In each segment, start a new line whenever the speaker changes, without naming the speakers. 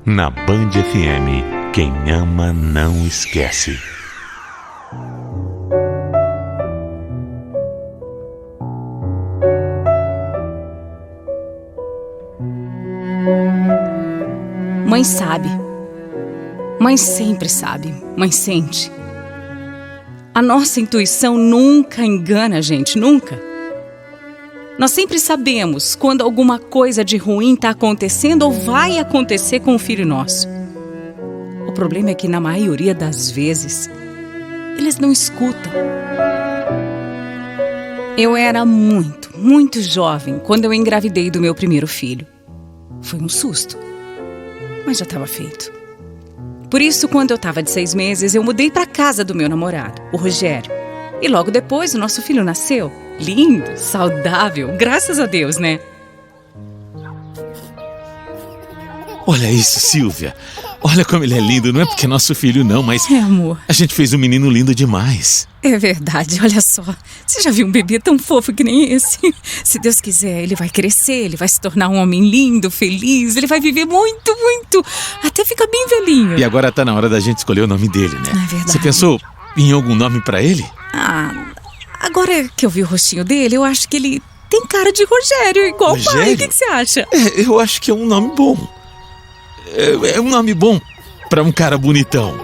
Na Band FM, quem ama não esquece.
Mãe sabe. Mãe sempre sabe. Mãe sente. A nossa intuição nunca engana a gente, nunca. Nós sempre sabemos quando alguma coisa de ruim está acontecendo ou vai acontecer com o filho nosso. O problema é que, na maioria das vezes, eles não escutam. Eu era muito jovem quando eu engravidei do meu primeiro filho. Foi um susto, mas já estava feito. Por isso, quando eu estava de 6 meses, eu mudei para a casa do meu namorado, o Rogério. E logo depois, o nosso filho nasceu. Lindo, saudável, graças a Deus, né?
Olha isso, Silvia. Olha como ele é lindo. Não é porque é nosso filho, não, mas...
É, amor.
A gente fez um menino lindo demais.
É verdade, olha só. Você já viu um bebê tão fofo que nem esse? Se Deus quiser, ele vai crescer, ele vai se tornar um homem lindo, feliz. Ele vai viver muito, até ficar bem velhinho.
E agora tá na hora da gente escolher o nome dele, né?
É verdade.
Você pensou em algum nome pra ele?
Agora que eu vi o rostinho dele, eu acho que ele tem cara de Rogério, igual o pai. O que você acha?
Eu acho que é um nome bom. É um nome bom pra um cara bonitão.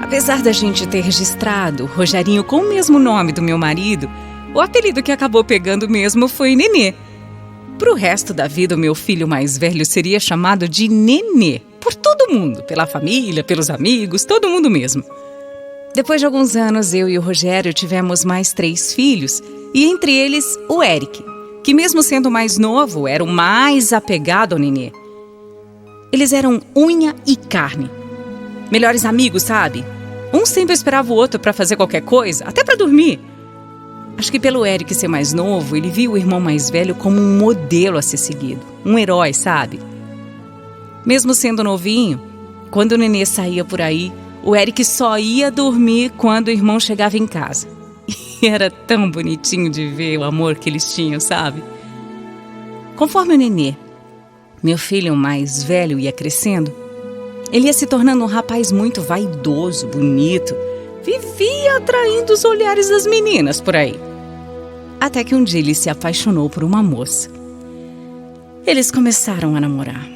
Apesar da gente ter registrado Rogerinho com o mesmo nome do meu marido, o apelido que acabou pegando mesmo foi Nenê. Pro resto da vida, o meu filho mais velho seria chamado de Nenê. Por todo mundo, pela família, pelos amigos, todo mundo mesmo. Depois de alguns anos, eu e o Rogério tivemos mais 3 filhos, e entre eles o Eric, que mesmo sendo mais novo, era o mais apegado ao Nenê. Eles eram unha e carne. Melhores amigos, sabe? Um sempre esperava o outro para fazer qualquer coisa, até para dormir. Acho que pelo Eric ser mais novo, ele viu o irmão mais velho como um modelo a ser seguido. Um herói, sabe? Mesmo sendo novinho, quando o Nenê saía por aí, o Eric só ia dormir quando o irmão chegava em casa. E era tão bonitinho de ver o amor que eles tinham, sabe? Conforme o Nenê, meu filho mais velho, ia crescendo, ele ia se tornando um rapaz muito vaidoso, bonito. Vivia atraindo os olhares das meninas por aí. Até que um dia ele se apaixonou por uma moça. Eles começaram a namorar.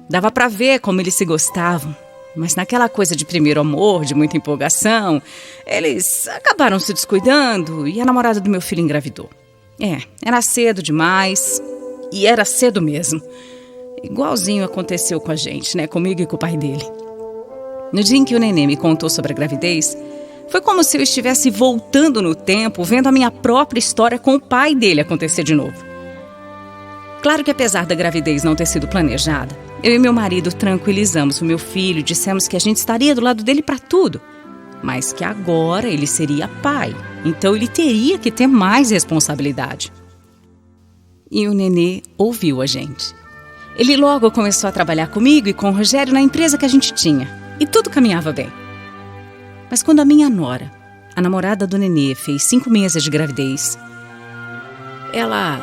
Dava pra ver como eles se gostavam, mas naquela coisa de primeiro amor, de muita empolgação, eles acabaram se descuidando e a namorada do meu filho engravidou. Era cedo demais e era cedo mesmo. Igualzinho aconteceu com a gente, né? Comigo e com o pai dele. No dia em que o Nenê me contou sobre a gravidez, foi como se eu estivesse voltando no tempo, vendo a minha própria história com o pai dele acontecer de novo. Claro que apesar da gravidez não ter sido planejada, eu e meu marido tranquilizamos o meu filho e dissemos que a gente estaria do lado dele para tudo, mas que agora ele seria pai, então ele teria que ter mais responsabilidade. E o Nenê ouviu a gente. Ele logo começou a trabalhar comigo e com o Rogério na empresa que a gente tinha, e tudo caminhava bem. Mas quando a minha nora, a namorada do Nenê, fez 5 meses de gravidez, ela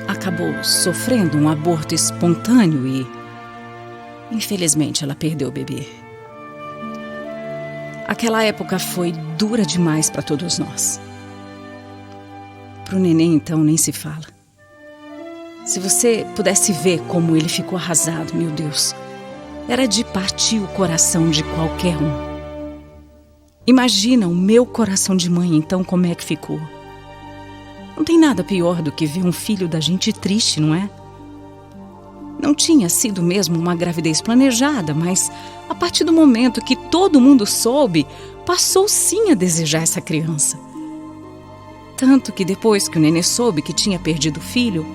acabou sofrendo um aborto espontâneo e, infelizmente, ela perdeu o bebê. Aquela época foi dura demais para todos nós. Pro Nenê, então, nem se fala. Se você pudesse ver como ele ficou arrasado, meu Deus, era de partir o coração de qualquer um. Imagina o meu coração de mãe, então, como é que ficou. Não tem nada pior do que ver um filho da gente triste, não é? Não tinha sido mesmo uma gravidez planejada, mas a partir do momento que todo mundo soube, passou sim a desejar essa criança. Tanto que depois que o Nenê soube que tinha perdido o filho,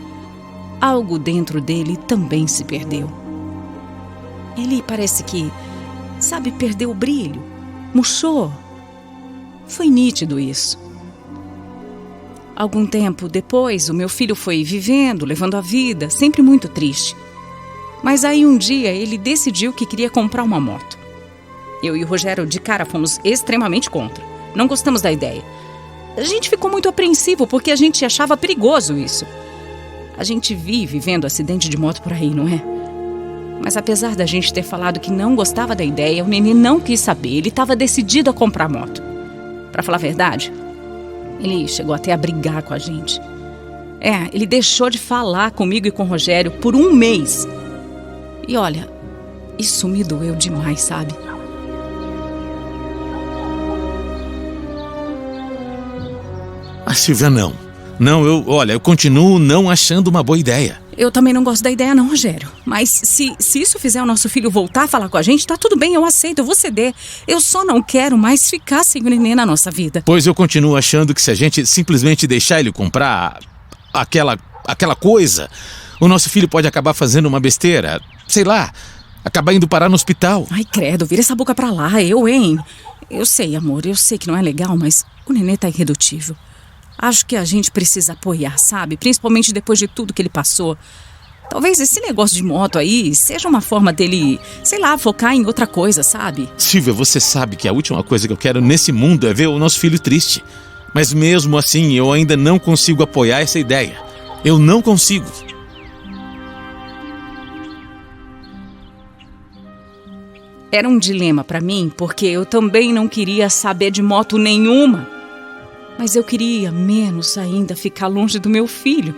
algo dentro dele também se perdeu. Ele parece que, perdeu o brilho, murchou. Foi nítido isso. Algum tempo depois, o meu filho foi vivendo, levando a vida, sempre muito triste. Mas aí um dia ele decidiu que queria comprar uma moto. Eu e o Rogério de cara fomos extremamente contra. Não gostamos da ideia. A gente ficou muito apreensivo porque a gente achava perigoso isso. A gente vive vendo acidente de moto por aí, não é? Mas apesar da gente ter falado que não gostava da ideia, o Nenê não quis saber. Ele estava decidido a comprar moto. Pra falar a verdade, ele chegou até a brigar com a gente. Ele deixou de falar comigo e com o Rogério por 1 mês. E olha, isso me doeu demais, sabe?
Silvia, não. Não, eu continuo não achando uma boa ideia.
Eu também não gosto da ideia não, Rogério. Mas se isso fizer o nosso filho voltar a falar com a gente, tá tudo bem, eu aceito, eu vou ceder. Eu só não quero mais ficar sem o Nenê na nossa vida.
Pois eu continuo achando que se a gente simplesmente deixar ele comprar aquela coisa, o nosso filho pode acabar fazendo uma besteira. Sei lá, acabar indo parar no hospital.
Ai, credo, vira essa boca pra lá, hein? Eu sei, amor, eu sei que não é legal, mas o Nenê tá irredutível. Acho que a gente precisa apoiar, sabe? Principalmente depois de tudo que ele passou. Talvez esse negócio de moto aí seja uma forma dele, sei lá, focar em outra coisa, sabe?
Silvia, você sabe que a última coisa que eu quero nesse mundo é ver o nosso filho triste. Mas mesmo assim, eu ainda não consigo apoiar essa ideia. Eu não consigo.
Era um dilema pra mim, porque eu também não queria saber de moto nenhuma. Mas eu queria menos ainda ficar longe do meu filho.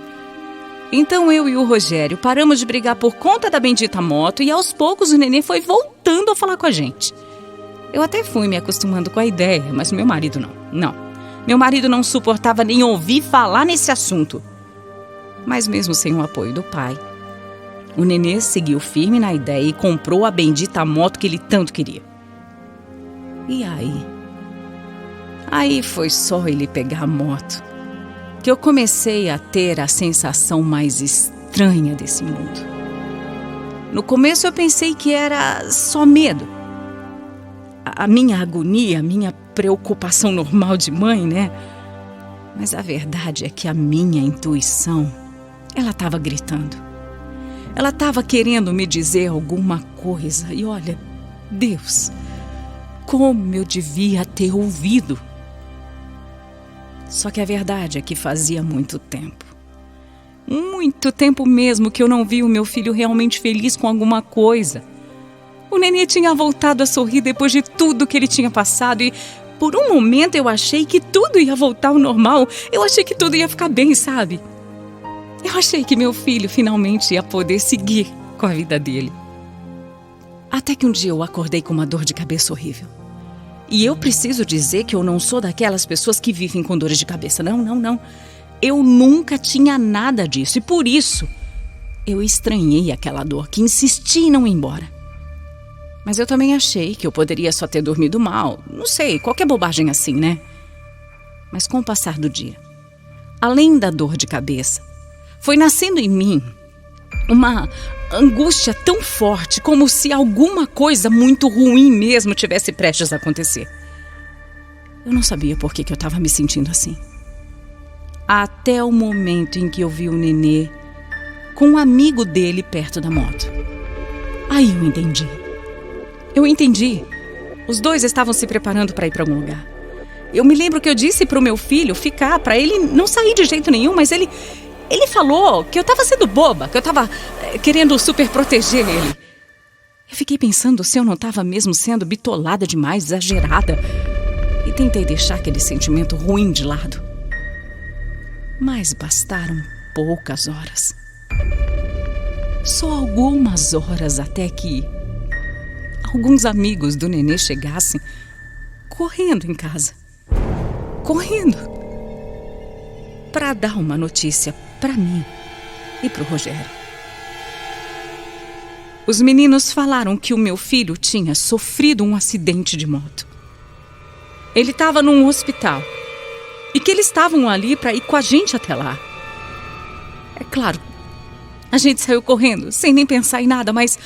Então eu e o Rogério paramos de brigar por conta da bendita moto e aos poucos o Nenê foi voltando a falar com a gente. Eu até fui me acostumando com a ideia, mas meu marido não. Meu marido não suportava nem ouvir falar nesse assunto. Mas mesmo sem o apoio do pai, o Nenê seguiu firme na ideia e comprou a bendita moto que ele tanto queria. E aí foi só ele pegar a moto que eu comecei a ter a sensação mais estranha desse mundo. No começo eu pensei que era só medo. A minha agonia, a minha preocupação normal de mãe, né? Mas a verdade é que a minha intuição, ela estava gritando. Ela estava querendo me dizer alguma coisa. E olha, Deus, como eu devia ter ouvido. Só que a verdade é que fazia muito tempo mesmo que eu não vi o meu filho realmente feliz com alguma coisa. O Nenê tinha voltado a sorrir depois de tudo que ele tinha passado e por um momento eu achei que tudo ia voltar ao normal. Eu achei que tudo ia ficar bem, sabe? Eu achei que meu filho finalmente ia poder seguir com a vida dele. Até que um dia eu acordei com uma dor de cabeça horrível. E eu preciso dizer que eu não sou daquelas pessoas que vivem com dores de cabeça. Não. Eu nunca tinha nada disso. E por isso, eu estranhei aquela dor, que insisti em não ir embora. Mas eu também achei que eu poderia só ter dormido mal. Não sei, qualquer bobagem assim, né? Mas com o passar do dia, além da dor de cabeça, foi nascendo em mim uma angústia tão forte, como se alguma coisa muito ruim mesmo tivesse prestes a acontecer. Eu não sabia por que eu estava me sentindo assim. Até o momento em que eu vi o Nenê com um amigo dele perto da moto. Aí eu entendi. Os dois estavam se preparando para ir para algum lugar. Eu me lembro que eu disse para o meu filho ficar, para ele não sair de jeito nenhum, mas ele falou que eu estava sendo boba, que eu estava querendo super proteger ele. Eu fiquei pensando se eu não estava mesmo sendo bitolada demais, exagerada. E tentei deixar aquele sentimento ruim de lado. Mas bastaram poucas horas. Só algumas horas até que alguns amigos do Nenê chegassem correndo em casa. Correndo. Para dar uma notícia para mim e para o Rogério. Os meninos falaram que o meu filho tinha sofrido um acidente de moto. Ele estava num hospital e que eles estavam ali para ir com a gente até lá. É claro, a gente saiu correndo sem nem pensar em nada, mas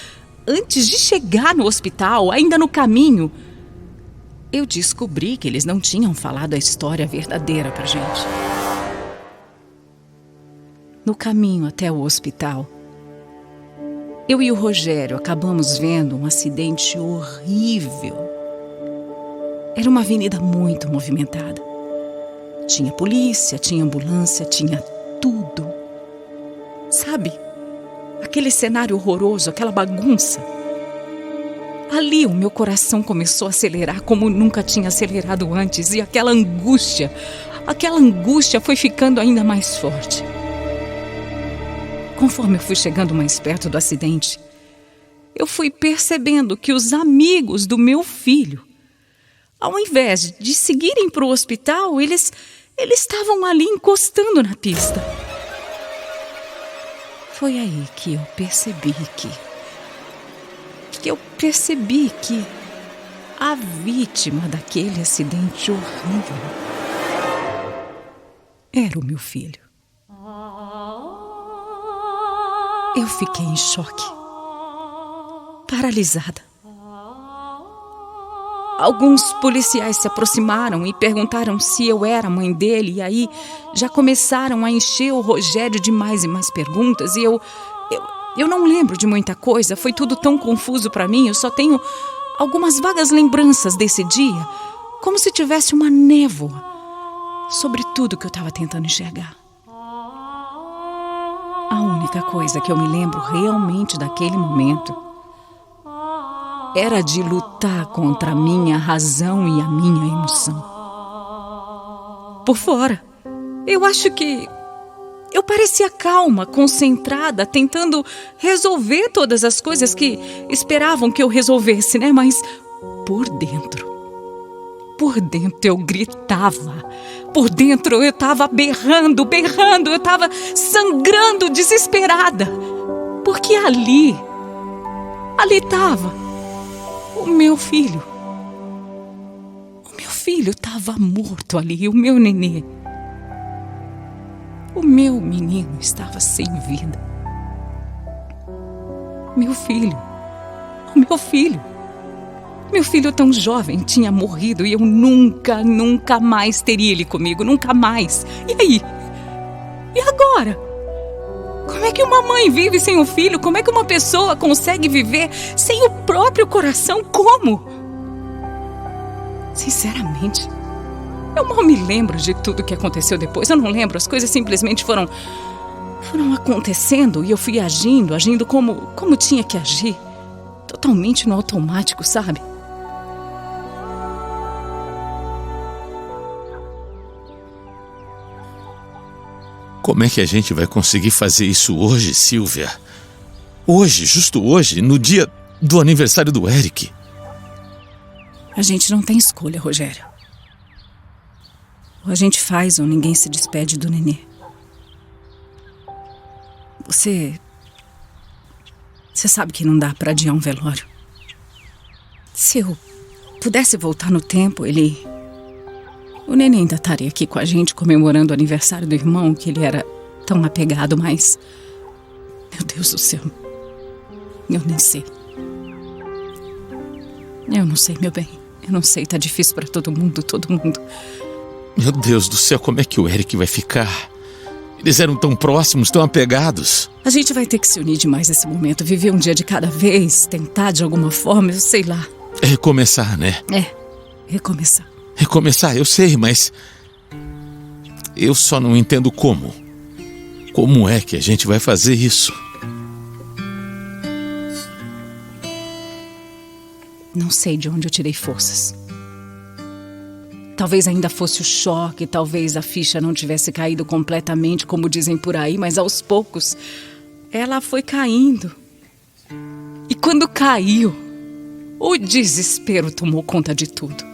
antes de chegar no hospital, ainda no caminho, eu descobri que eles não tinham falado a história verdadeira pra gente. No caminho até o hospital, eu e o Rogério acabamos vendo um acidente horrível. Era uma avenida muito movimentada. Tinha polícia, tinha ambulância, tinha tudo. sabe? Aquele cenário horroroso, aquela bagunça. Ali o meu coração começou a acelerar como nunca tinha acelerado antes. E aquela angústia foi ficando ainda mais forte. Conforme eu fui chegando mais perto do acidente, eu fui percebendo que os amigos do meu filho, ao invés de seguirem para o hospital, eles estavam ali encostando na pista. Foi aí que eu percebi que a vítima daquele acidente horrível era o meu filho. Eu fiquei em choque, paralisada. Alguns policiais se aproximaram e perguntaram se eu era a mãe dele, e aí já começaram a encher o Rogério de mais e mais perguntas, e eu não lembro de muita coisa, foi tudo tão confuso para mim, eu só tenho algumas vagas lembranças desse dia, como se tivesse uma névoa sobre tudo que eu estava tentando enxergar. A única coisa que eu me lembro realmente daquele momento era de lutar contra a minha razão e a minha emoção. Por fora, eu acho que eu parecia calma, concentrada, tentando resolver todas as coisas que esperavam que eu resolvesse, né? Mas por dentro eu gritava. Por dentro eu estava berrando, eu estava sangrando, desesperada. Porque ali estava o meu filho. O meu filho estava morto ali, o meu nenê. O meu menino estava sem vida. Meu filho. Meu filho tão jovem tinha morrido e eu nunca mais teria ele comigo, nunca mais. E aí? E agora? Como é que uma mãe vive sem o filho? Como é que uma pessoa consegue viver sem o próprio coração? Como? Sinceramente, eu mal me lembro de tudo que aconteceu depois. Eu não lembro, as coisas simplesmente foram acontecendo e eu fui agindo como tinha que agir. Totalmente no automático, sabe?
Como é que a gente vai conseguir fazer isso hoje, Silvia? Hoje, justo hoje, no dia do aniversário do Eric.
A gente não tem escolha, Rogério. Ou a gente faz ou ninguém se despede do nenê. Você sabe que não dá pra adiar um velório. Se eu pudesse voltar no tempo, o nenê ainda estaria aqui com a gente comemorando o aniversário do irmão, que ele era tão apegado, mas... Meu Deus do céu. Eu nem sei. Eu não sei, meu bem. Eu não sei, tá difícil pra todo mundo.
Meu Deus do céu, como é que o Eric vai ficar? Eles eram tão próximos, tão apegados.
A gente vai ter que se unir demais nesse momento, viver um dia de cada vez, tentar de alguma forma, eu sei lá.
É recomeçar, né?
É, recomeçar.
Recomeçar, eu sei, mas... eu só não entendo como. Como é que a gente vai fazer isso?
Não sei de onde eu tirei forças. Talvez ainda fosse o choque, talvez a ficha não tivesse caído completamente, como dizem por aí, mas aos poucos ela foi caindo. E quando caiu, o desespero tomou conta de tudo.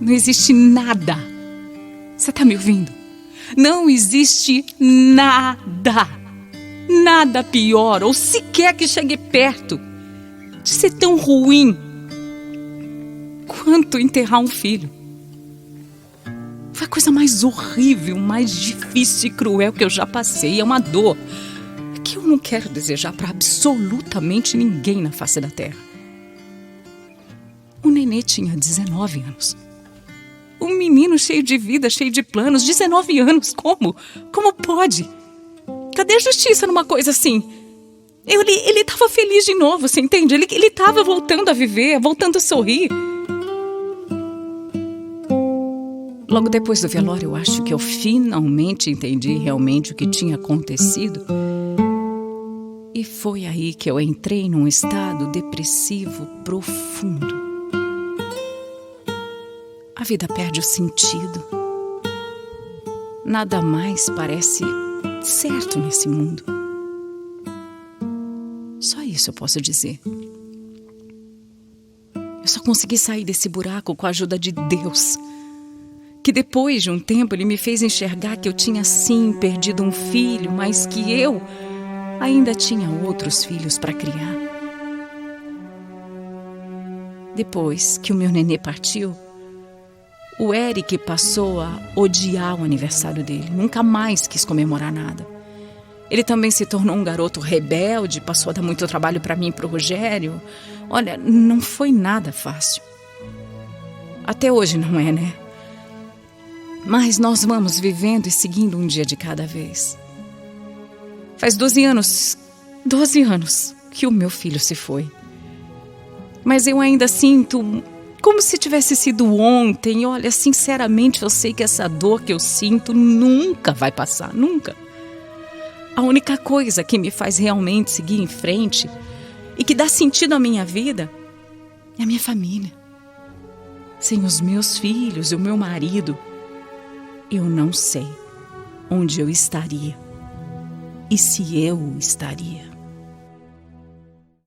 Não existe nada. Você tá me ouvindo? Não existe nada. Nada pior, ou sequer que chegue perto de ser tão ruim quanto enterrar um filho. Foi a coisa mais horrível, mais difícil e cruel que eu já passei. É uma dor que eu não quero desejar para absolutamente ninguém na face da terra. O nenê tinha 19 anos. Um menino cheio de vida, cheio de planos, 19 anos, como? Como pode? Cadê a justiça numa coisa assim? Ele estava feliz de novo, você entende? Ele estava voltando a viver, voltando a sorrir. Logo depois do velório, eu acho que eu finalmente entendi realmente o que tinha acontecido E foi aí que eu entrei num estado depressivo profundo. A vida perde o sentido. Nada mais parece certo nesse mundo. Só isso eu posso dizer. Eu só consegui sair desse buraco com a ajuda de Deus, que depois de um tempo Ele me fez enxergar que eu tinha sim perdido um filho, mas que eu ainda tinha outros filhos para criar. Depois que o meu nenê partiu, o Eric passou a odiar o aniversário dele. Nunca mais quis comemorar nada. Ele também se tornou um garoto rebelde, passou a dar muito trabalho para mim e para o Rogério. Olha, não foi nada fácil. Até hoje não é, né? Mas nós vamos vivendo e seguindo um dia de cada vez. Faz 12 anos que o meu filho se foi. Mas eu ainda sinto como se tivesse sido ontem. Olha, sinceramente, eu sei que essa dor que eu sinto nunca vai passar, nunca. A única coisa que me faz realmente seguir em frente e que dá sentido à minha vida é a minha família. Sem os meus filhos e o meu marido, eu não sei onde eu estaria e se eu estaria.